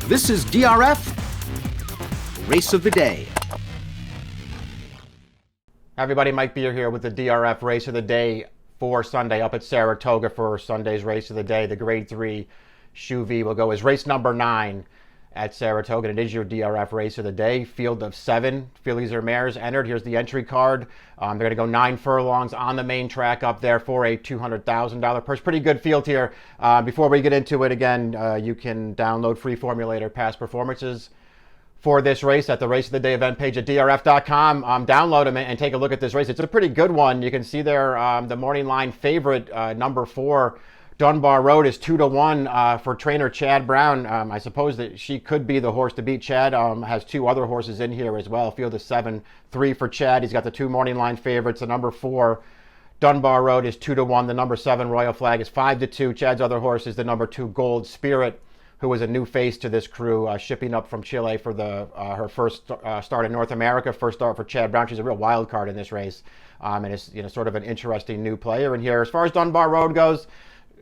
This is DRF Race of the Day. Everybody, Mike Beer here with the DRF Race of the Day for Sunday up at Saratoga for Sunday's Race of the Day. The Grade 3 Shuvee will go as race number 9 at Saratoga. And it is your DRF Race of the Day. Field of 7 fillies or mares entered. Here's the entry card. They're going to go 9 furlongs on the main track up there for a $200,000 purse. Pretty good field here. Before we get into it again, you can download free formulator past performances for this race at the Race of the Day event page at DRF.com. Download them and take a look at this race. It's a pretty good one. You can see there the morning line favorite, number 4, Dunbar Road, is 2-1 for trainer Chad Brown. I suppose that she could be the horse to beat. Chad has 2 other horses in here as well. Field of 7, 3 for Chad. He's got the 2 morning line favorites. The number 4, Dunbar Road, is 2-1. The number 7, Royal Flag, is 5-2. Chad's other horse is the number 2, Gold Spirit, who was a new face to this crew, shipping up from Chile for her first start in North America, first start for Chad Brown. She's a real wild card in this race, and is sort of an interesting new player in here. As far as Dunbar Road goes,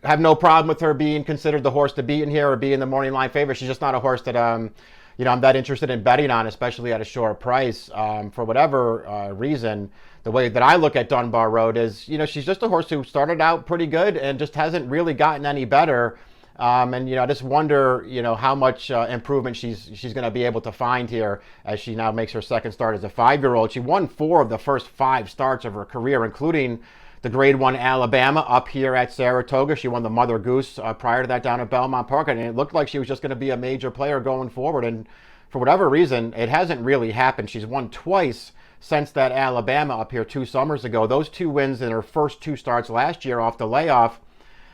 I have no problem with her being considered the horse to beat in here or being the morning line favorite. She's just not a horse that I'm that interested in betting on, especially at a short price. For whatever reason, the way that I look at Dunbar Road is, she's just a horse who started out pretty good and just hasn't really gotten any better. I just wonder, how much improvement she's going to be able to find here as she now makes her second start as a 5-year-old. She won 4 of the first 5 starts of her career, including the Grade 1 Alabama up here at Saratoga. She won the Mother Goose prior to that down at Belmont Park, and it looked like she was just going to be a major player going forward. And for whatever reason, it hasn't really happened. She's won twice since that Alabama up here 2 summers ago. Those 2 wins in her first 2 starts last year off the layoff,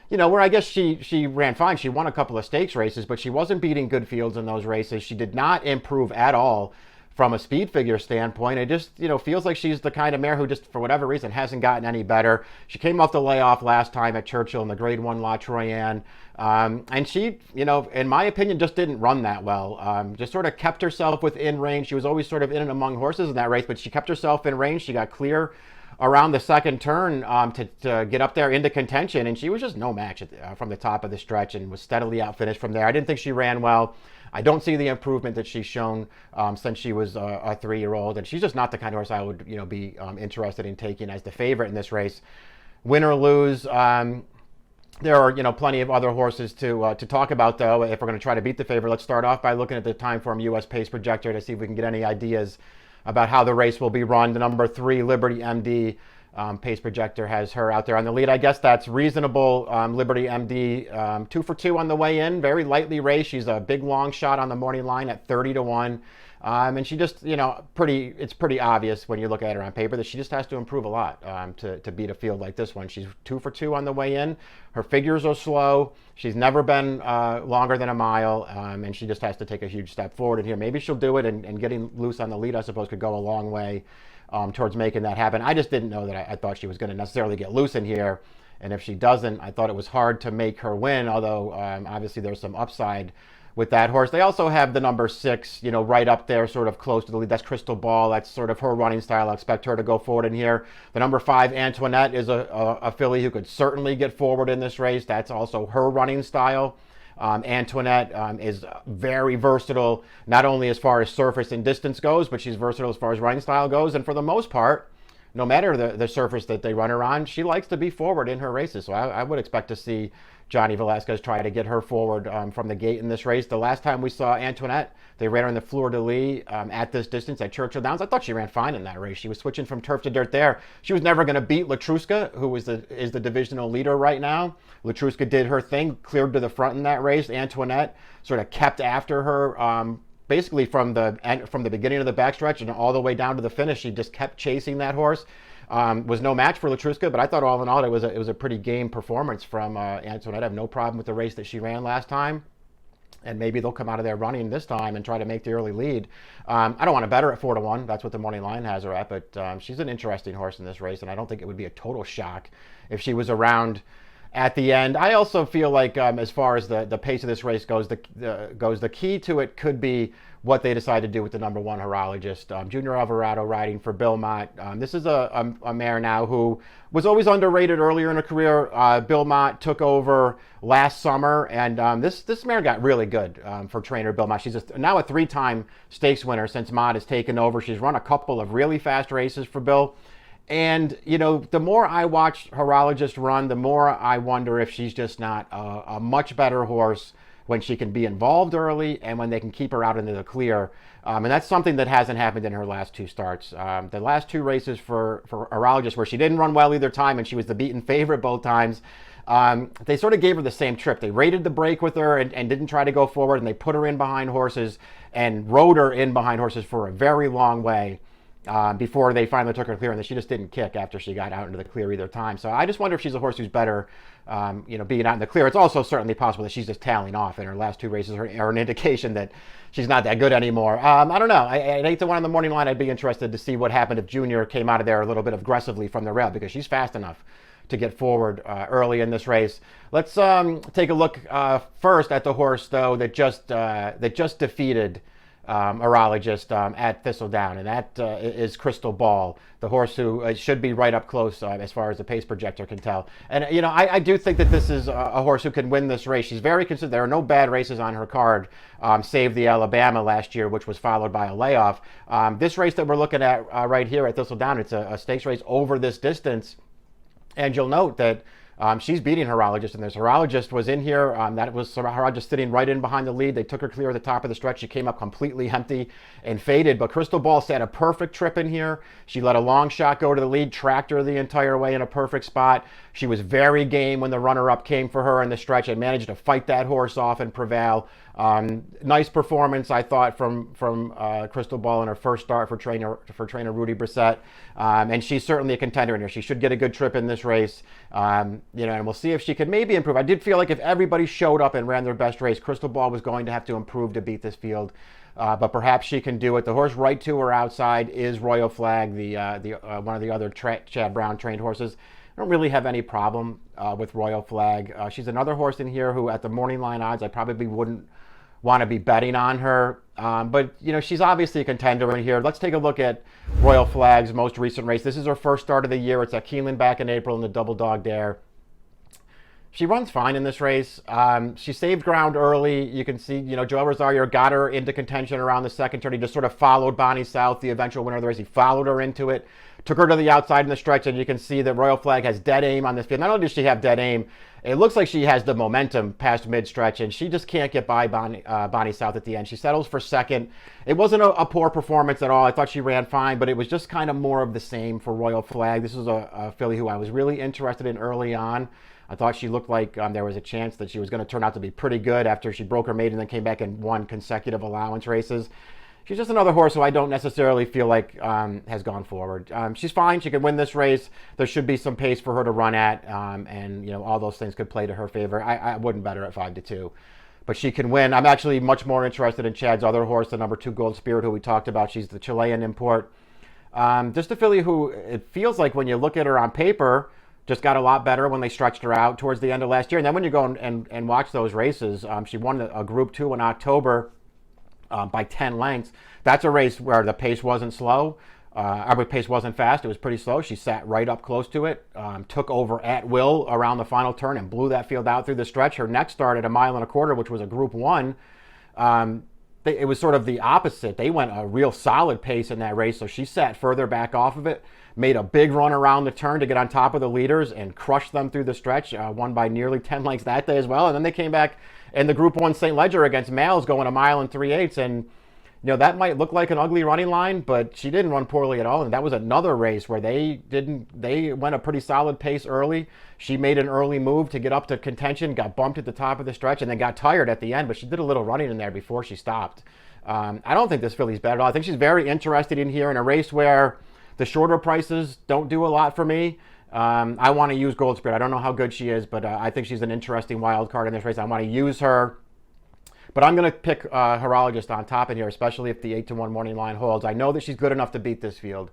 where I guess she ran fine. She won a couple of stakes races, but she wasn't beating good fields in those races. She did not improve at all from a speed figure standpoint. It just, feels like she's the kind of mare who just, for whatever reason, hasn't gotten any better. She came off the layoff last time at Churchill in the Grade 1 La Troyenne. And she, in my opinion, just didn't run that well. Just sort of kept herself within range. She was always sort of in and among horses in that race, but she kept herself in range. She got clear around the second turn to get up there into contention, and she was just no match from the top of the stretch and was steadily outfinished from there. I didn't think she ran well. I don't see the improvement that she's shown since she was a 3-year-old, and she's just not the kind of horse I would be interested in taking as the favorite in this race. Win or lose, there are plenty of other horses to talk about, though. If we're going to try to beat the favorite, let's start off by looking at the Timeform US Pace Projector to see if we can get any ideas about how the race will be run. The number 3, Liberty MD, Pace Projector has her out there on the lead. I guess that's reasonable. Liberty MD, 2 for 2 on the way in, very lightly raced. She's a big long shot on the morning line at 30-1. And she just, it's pretty obvious when you look at her on paper that she just has to improve a lot to beat a field like this one. She's 2 for 2 on the way in. Her figures are slow. She's never been longer than a mile, and she just has to take a huge step forward in here. Maybe she'll do it, and getting loose on the lead, I suppose, could go a long way towards making that happen. I just didn't know that I thought she was going to necessarily get loose in here, and if she doesn't, I thought it was hard to make her win, although obviously there's some upside with that horse. They also have the number 6, right up there, sort of close to the lead. That's Crystal Ball. That's sort of her running style. I expect her to go forward in here. The number 5, Antoinette, is a filly who could certainly get forward in this race. That's also her running style. Antoinette is very versatile, not only as far as surface and distance goes, but she's versatile as far as running style goes. And for the most part, no matter the surface that they run her on, she likes to be forward in her races. So I would expect to see Johnny Velasquez try to get her forward from the gate in this race. The last time we saw Antoinette, they ran her in the Fleur de Lis at this distance at Churchill Downs. I thought she ran fine in that race. She was switching from turf to dirt there. She was never going to beat Latruska, who is the divisional leader right now. Latruska did her thing, cleared to the front in that race. Antoinette sort of kept after her basically from the beginning of the backstretch and all the way down to the finish. She just kept chasing that horse. Was no match for Latruska, but I thought all in all it was a pretty game performance from Antoinette. I have no problem with the race that she ran last time, and maybe they'll come out of there running this time and try to make the early lead. I don't want to bet her at 4-1. That's what the morning line has her at, but she's an interesting horse in this race, and I don't think it would be a total shock if she was around at the end. I also feel like as far as the pace of this race goes, the key to it could be what they decide to do with the number one horologist. Junior Alvarado riding for Bill Mott. This is a mare now who was always underrated earlier in her career. Bill Mott took over last summer, and this mare got really good for trainer Bill Mott. She's now a 3-time stakes winner since Mott has taken over. She's run a couple of really fast races for Bill. And, you know, the more I watch horologist run, the more I wonder if she's just not a much better horse when she can be involved early and when they can keep her out into the clear. And that's something that hasn't happened in her last 2 starts. The last 2 races for horologist where she didn't run well either time and she was the beaten favorite both times, they sort of gave her the same trip. They rated the break with her and didn't try to go forward, and they put her in behind horses and rode her in behind horses for a very long way. Before they finally took her clear, and then she just didn't kick after she got out into the clear either time. So I just wonder if she's a horse who's better, being out in the clear. It's also certainly possible that she's just tailing off, and her last 2 races are an indication that she's not that good anymore. I don't know. At 8-1 on the morning line, I'd be interested to see what happened if Junior came out of there a little bit aggressively from the rail, because she's fast enough to get forward early in this race. Let's take a look first at the horse, though, that just defeated horologist at Thistledown, and that is Crystal Ball, the horse who should be right up close as far as the pace projector can tell. And I do think that this is a horse who can win this race. She's very consistent. There are no bad races on her card, save the Alabama last year, which was followed by a layoff. This race that we're looking at right here at Thistledown, it's a stakes race over this distance, and you'll note that she's beating horologist, and this horologist was in here. That was horologist sitting right in behind the lead. They took her clear at the top of the stretch. She came up completely empty and faded, but Crystal Ball set a perfect trip in here. She let a long shot go to the lead, tracked her the entire way in a perfect spot. She was very game when the runner-up came for her in the stretch and managed to fight that horse off and prevail. Nice performance, I thought, from Crystal Ball in her first start for trainer Rudy Brissett, and she's certainly a contender in here. She should get a good trip in this race, and we'll see if she can maybe improve. I did feel like if everybody showed up and ran their best race, Crystal Ball was going to have to improve to beat this field, but perhaps she can do it. The horse right to her outside is Royal Flag, the one of the other Chad Brown trained horses. I don't really have any problem with Royal Flag. She's another horse in here who, at the morning line odds, I probably wouldn't want to be betting on her. But, she's obviously a contender in here. Let's take a look at Royal Flag's most recent race. This is her first start of the year. It's at Keeneland back in April in the Double Dog Dare. She runs fine in this race. She saved ground early. You can see, Joel Rosario got her into contention around the second turn. He just sort of followed Bonnie South, the eventual winner of the race. He followed her into it, took her to the outside in the stretch, and you can see that Royal Flag has dead aim on this field. Not only does she have dead aim, it looks like she has the momentum past mid-stretch, and she just can't get by Bonnie South at the end. She settles for second. It wasn't a poor performance at all. I thought she ran fine, but it was just kind of more of the same for Royal Flag. This was a filly who I was really interested in early on. I thought she looked like there was a chance that she was going to turn out to be pretty good after she broke her maiden and then came back and won consecutive allowance races. She's just another horse who I don't necessarily feel like has gone forward. She's fine. She can win this race. There should be some pace for her to run at, and all those things could play to her favor. I wouldn't bet her at 5-2, but she can win. I'm actually much more interested in Chad's other horse, the number 2 Gold Spirit, who we talked about. She's the Chilean import. Just a filly who it feels like when you look at her on paper, just got a lot better when they stretched her out towards the end of last year. And then when you go and watch those races, she won a Group 2 in October by 10 lengths. That's a race where the pace wasn't slow. Our pace wasn't fast. It was pretty slow. She sat right up close to it, took over at will around the final turn and blew that field out through the stretch. Her next start at 1.25 miles, which was a Group 1, it was sort of the opposite. They went a real solid pace in that race, so she sat further back off of it, made a big run around the turn to get on top of the leaders and crushed them through the stretch, won by nearly 10 lengths that day as well. And then they came back in the Group 1 St. Ledger against males going 1 3/8 miles. And, that might look like an ugly running line, but she didn't run poorly at all. And that was another race where they went a pretty solid pace early. She made an early move to get up to contention, got bumped at the top of the stretch, and then got tired at the end, but she did a little running in there before she stopped. I don't think this filly's bad at all. I think she's very interested in here in a race where the shorter prices don't do a lot for me. I want to use Gold Spirit. I don't know how good she is, but I think she's an interesting wild card in this race. I want to use her. But I'm going to pick Horologist on top in here, especially if the 8-1 morning line holds. I know that she's good enough to beat this field.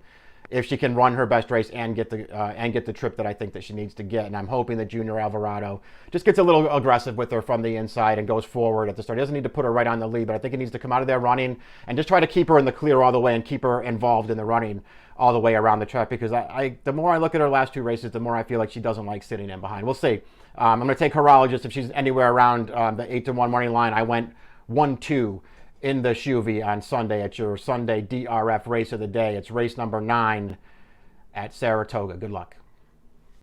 if she can run her best race and get the trip that I think that she needs to get. And I'm hoping that Junior Alvarado just gets a little aggressive with her from the inside and goes forward at the start. He doesn't need to put her right on the lead, but I think he needs to come out of there running and just try to keep her in the clear all the way and keep her involved in the running all the way around the track, because the more I look at her last 2 races, the more I feel like she doesn't like sitting in behind. We'll see. I'm going to take Horologist if she's anywhere around the 8-1 money line. I went 1-2 in the Shuvee on Sunday at your Sunday DRF race of the day. It's race number 9 at Saratoga. Good luck.